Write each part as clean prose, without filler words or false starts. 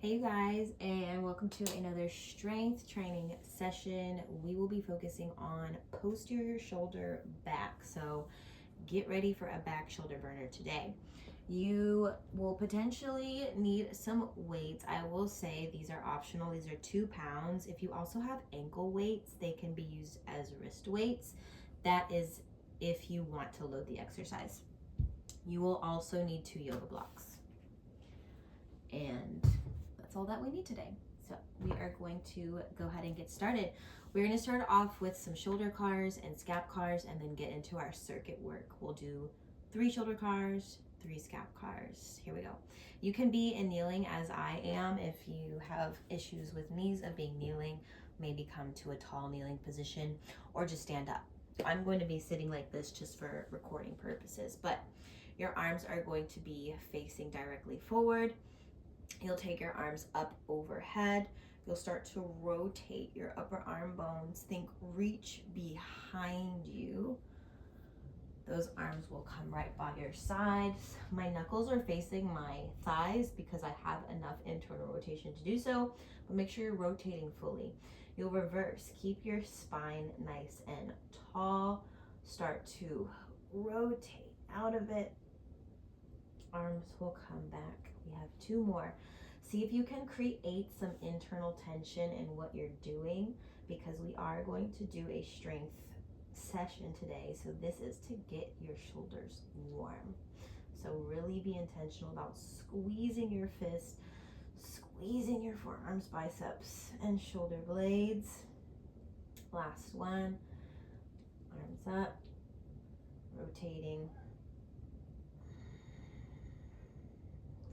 Hey you guys, and welcome to another strength training session. We will be focusing on posterior shoulder back. So get ready for a back shoulder burner today. You will potentially need some weights. I will say these are optional. These are 2 pounds. If you also have ankle weights, they can be used as wrist weights. That is if you want to load the exercise. You will also need 2 yoga blocks. And that's all that we need today. So we are going to go ahead and get started. We're going to start off with some shoulder cars and scap cars and then get into our circuit work. We'll do 3 shoulder cars, 3 scap cars. Here we go. You can be in kneeling as I am. If you have issues with knees of being kneeling, maybe come to a tall kneeling position or just stand up. I'm going to be sitting like this just for recording purposes, but your arms are going to be facing directly forward. You'll take your arms up overhead. You'll start to rotate your upper arm bones. Think reach behind you. Those arms will come right by your sides. My knuckles are facing my thighs because I have enough internal rotation to do so, but make sure you're rotating fully. You'll reverse. Keep your spine nice and tall. Start to rotate out of it. Arms will come back. We have 2 more. See if you can create some internal tension in what you're doing, because we are going to do a strength session today. So this is to get your shoulders warm. So really be intentional about squeezing your fist, squeezing your forearms, biceps, and shoulder blades. Last one. Arms up, rotating,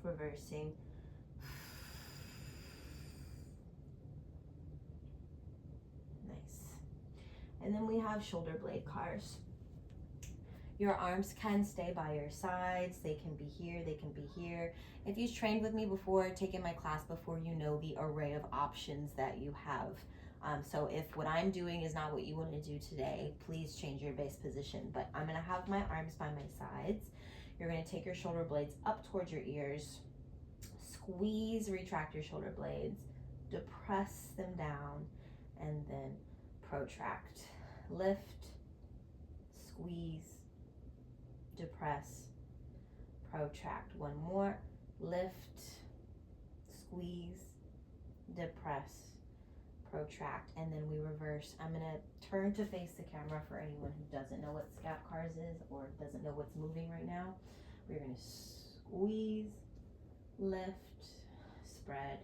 reversing. Nice. And then we have shoulder blade cars. Your arms can stay by your sides. They can be here, they can be here. If you've trained with me before, taken my class before, you know the array of options that you have. So if what I'm doing is not what you want to do today, please change your base position. But I'm going to have my arms by my sides. You're going to take your shoulder blades up towards your ears. Squeeze, retract your shoulder blades. Depress them down. And then protract. Lift. Squeeze. Depress. Protract. One more. Lift. Squeeze. Depress. Protract, and then we reverse. I'm going to turn to face the camera for anyone who doesn't know what scap cars is or doesn't know what's moving right now. We're going to squeeze, lift, spread,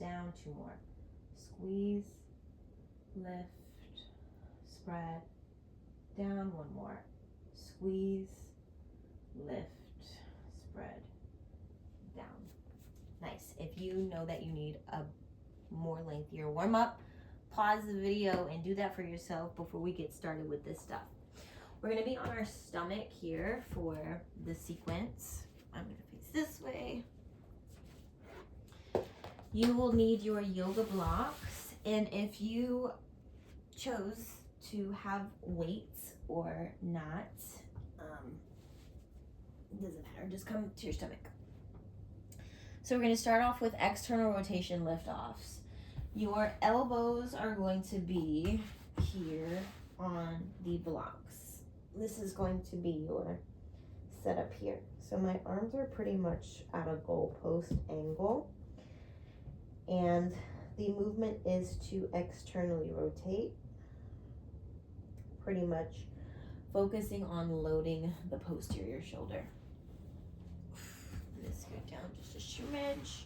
down. 2 more. Squeeze, lift, spread, down. 1 more. Squeeze, lift, spread, down. Nice. If you know that you need a more lengthier warm up, pause the video and do that for yourself before we get started with this stuff. We're going to be on our stomach here for the sequence. I'm going to face this way. You will need your yoga blocks, and if you chose to have weights or not, it doesn't matter, just come to your stomach. So we're going to start off with external rotation lift-offs. Your elbows are going to be here on the blocks. This is going to be your setup here. So my arms are pretty much at a goalpost angle. And the movement is to externally rotate. Pretty much focusing on loading the posterior shoulder. Let's go down just a smidge.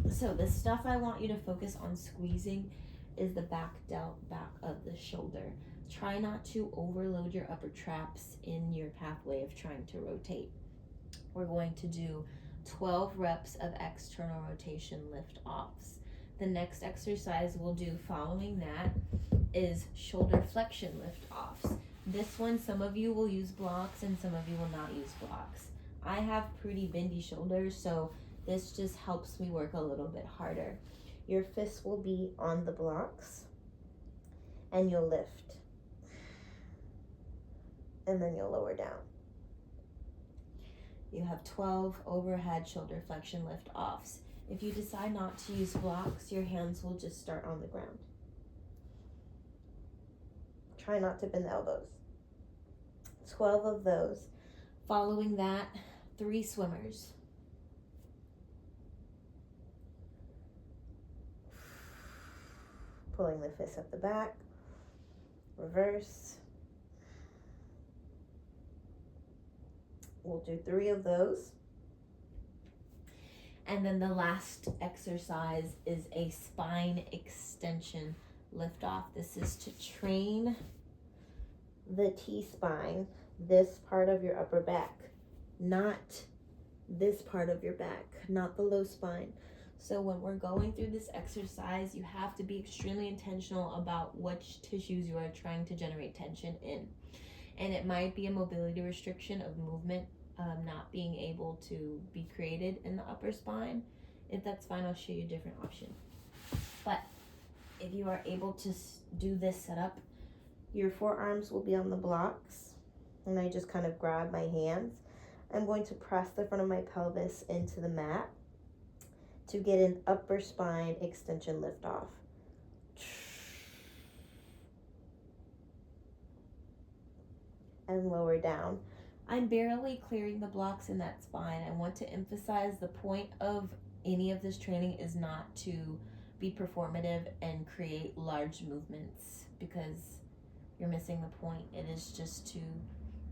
So the stuff I want you to focus on squeezing is the back of the shoulder. Try not to overload your upper traps in your pathway of trying to rotate. We're going to do 12 reps of external rotation lift offs. The next exercise we'll do following that is shoulder flexion lift offs. This one, some of you will use blocks and some of you will not use blocks. I have pretty bendy shoulders, so this just helps me work a little bit harder. Your fists will be on the blocks and you'll lift. And then you'll lower down. You have 12 overhead shoulder flexion lift offs. If you decide not to use blocks, your hands will just start on the ground. Try not to bend the elbows. 12 of those. Following that, 3 swimmers. Pulling the fist up the back. Reverse. We'll do 3 of those. And then the last exercise is a spine extension lift off. This is to train the T-spine, this part of your upper back, not this part of your back, not the low spine. So when we're going through this exercise, you have to be extremely intentional about which tissues you are trying to generate tension in. And it might be a mobility restriction of movement, not being able to be created in the upper spine. If that's fine, I'll show you a different option. But if you are able to do this setup, your forearms will be on the blocks, and I just kind of grab my hands. I'm going to press the front of my pelvis into the mat to get an upper spine extension lift off. And lower down. I'm barely clearing the blocks in that spine. I want to emphasize the point of any of this training is not to be performative and create large movements, because you're missing the point. It is just to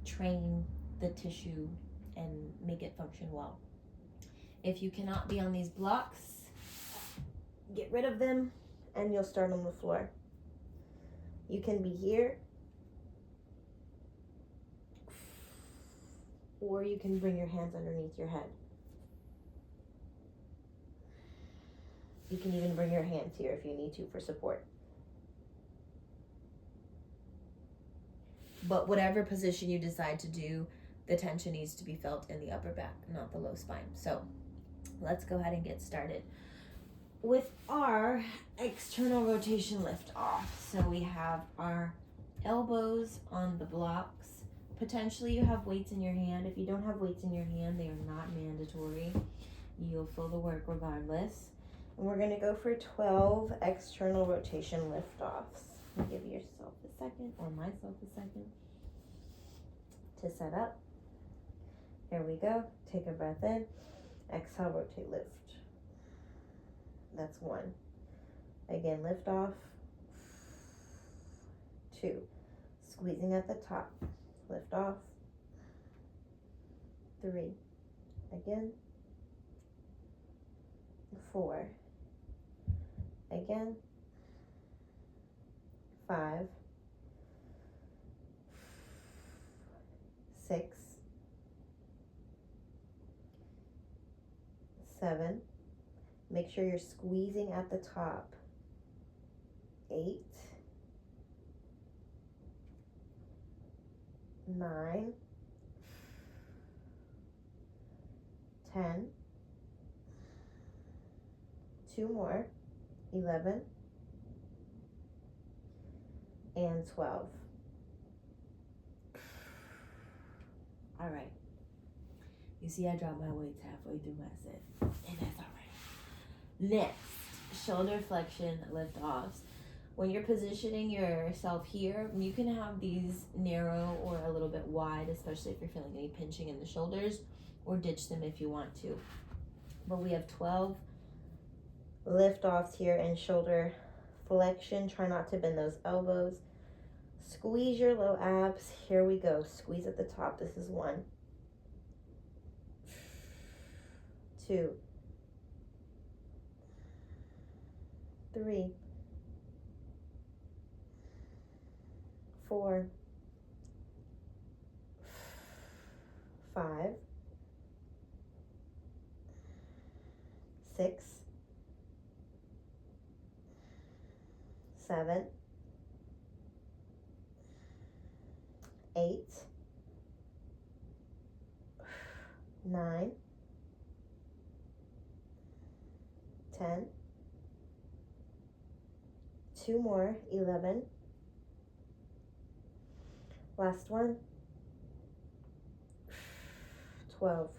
train the tissue and make it function well. If you cannot be on these blocks, get rid of them and you'll start on the floor. You can be here, or you can bring your hands underneath your head. You can even bring your hands here if you need to for support. But whatever position you decide to do, the tension needs to be felt in the upper back, not the low spine. So let's go ahead and get started with our external rotation lift off. So we have our elbows on the blocks. Potentially you have weights in your hand. If you don't have weights in your hand, they are not mandatory. You'll feel the work regardless. And we're gonna go for 12 external rotation lift offs. Give yourself a second, or myself a second, to set up. Here we go. Take a breath in. Exhale, rotate, lift. That's 1. Again, lift off. 2. Squeezing at the top. Lift off. 3. Again. 4. Again. 5. 6. 7. Make sure you're squeezing at the top. 8. 9. 10. 2 more. 11. And 12. All right. You see, I dropped my weights halfway through my set, and that's all right. Next, shoulder flexion lift offs. When you're positioning yourself here, you can have these narrow or a little bit wide, especially if you're feeling any pinching in the shoulders, or ditch them if you want to. But we have 12 lift offs here in shoulder flexion. Try not to bend those elbows. Squeeze your low abs. Here we go. Squeeze at the top. This is 1. 2. 3. 4. 5. 6. 7. 8. 9. 10. 2 more. 11. Last one. 12.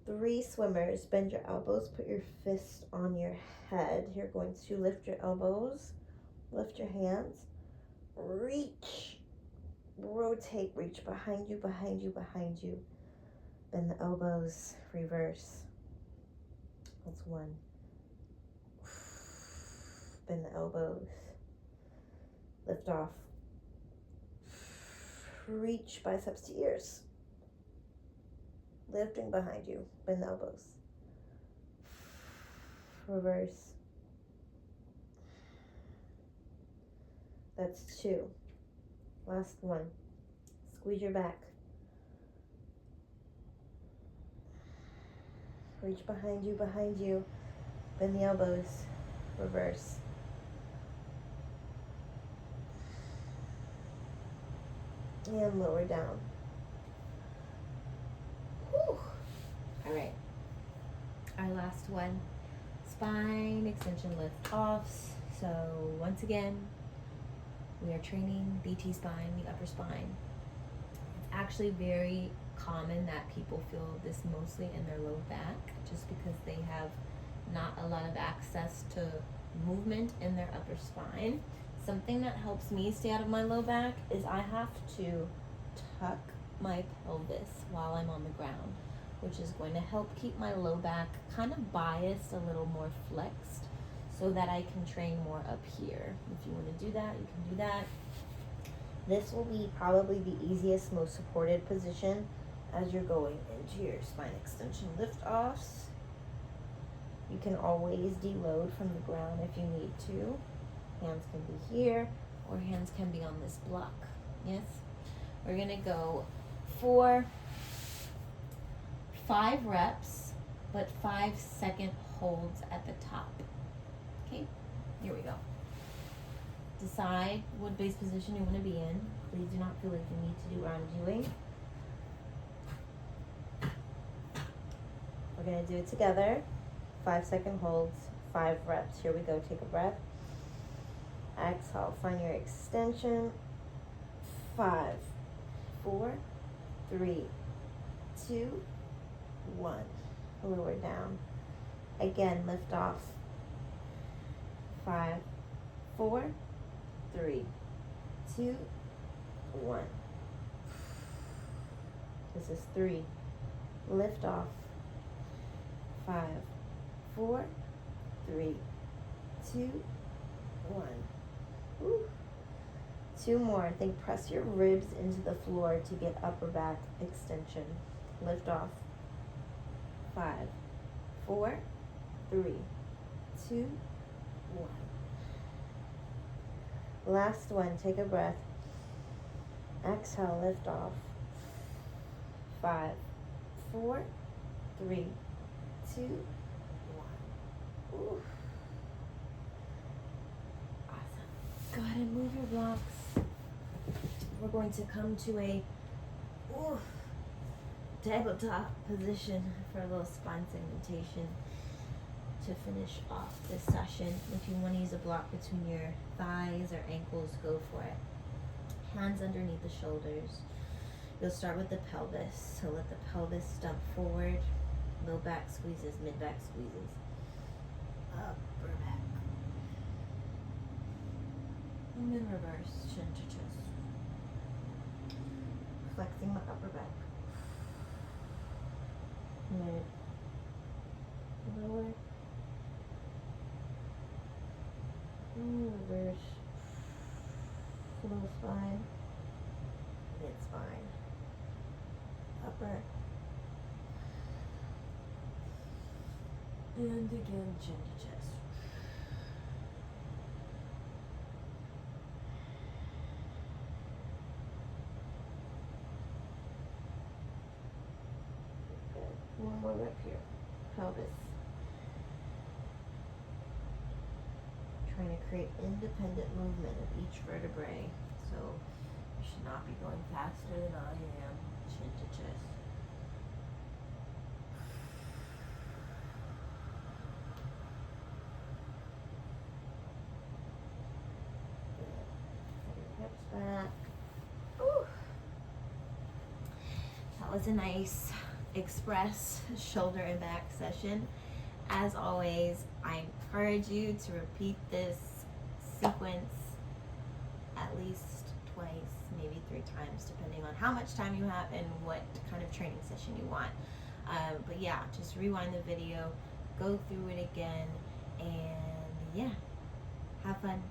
3 swimmers. Bend your elbows, put your fist on your head. You're going to lift your elbows, lift your hands, reach, rotate, reach behind you, behind you, behind you. Bend the elbows, reverse. That's 1. Bend the elbows, lift off. Reach biceps to ears. Lifting behind you, bend the elbows. Reverse. That's 2. Last 1. Squeeze your back. Reach behind you, bend the elbows, reverse. And lower down. Whew. All right. Our last one, spine extension lift offs. So once again, we are training BT spine, the upper spine. It's actually very common that people feel this mostly in their low back just because they have not a lot of access to movement in their upper spine. Something that helps me stay out of my low back is I have to tuck my pelvis while I'm on the ground, which is going to help keep my low back kind of biased, a little more flexed, so that I can train more up here. If you want to do that, you can do that. This will be probably the easiest, most supported position as you're going into your spine extension lift offs. You can always deload from the ground if you need to. Hands can be here, or hands can be on this block. Yes? We're gonna go for 5 reps, but 5-second holds at the top. Okay, here we go. Decide what base position you want to be in. Please do not feel like you need to do what I'm doing. We're going to do it together. 5-second holds, 5 reps. Here we go. Take a breath. Exhale. Find your extension. 5, 4, 3, 2, 1. Lower down. Again, lift off. 5, 4, 3, 2, 1. This is 3. Lift off. 5, 4, 3, 2, 1. Woo. 2 more. I think press your ribs into the floor to get upper back extension. Lift off. 5, 4, 3, 2, 1. Last one. Take a breath. Exhale. Lift off. 5, 4, 3, 2, 1. Ooh. Awesome. Go ahead and move your blocks. We're going to come to a tabletop position for a little spine segmentation to finish off this session. If you want to use a block between your thighs or ankles, go for it. Hands underneath the shoulders. You'll start with the pelvis. So let the pelvis stump forward. Low back squeezes, mid back squeezes. Upper back. And then reverse, chin to chest. Flexing my upper back. Mid. Lower. Reverse. Low spine. Mid spine. Upper. And again, chin to chest. Good. One more rep here. Pelvis. Trying to create independent movement of each vertebrae. So you should not be going faster than I am. Chin to chest. Hips back. Ooh. That was a nice express shoulder and back session. As always, I encourage you to repeat this sequence at least twice, maybe 3 times, depending on how much time you have and what kind of training session you want. But yeah, just rewind the video, go through it again, and yeah, have fun.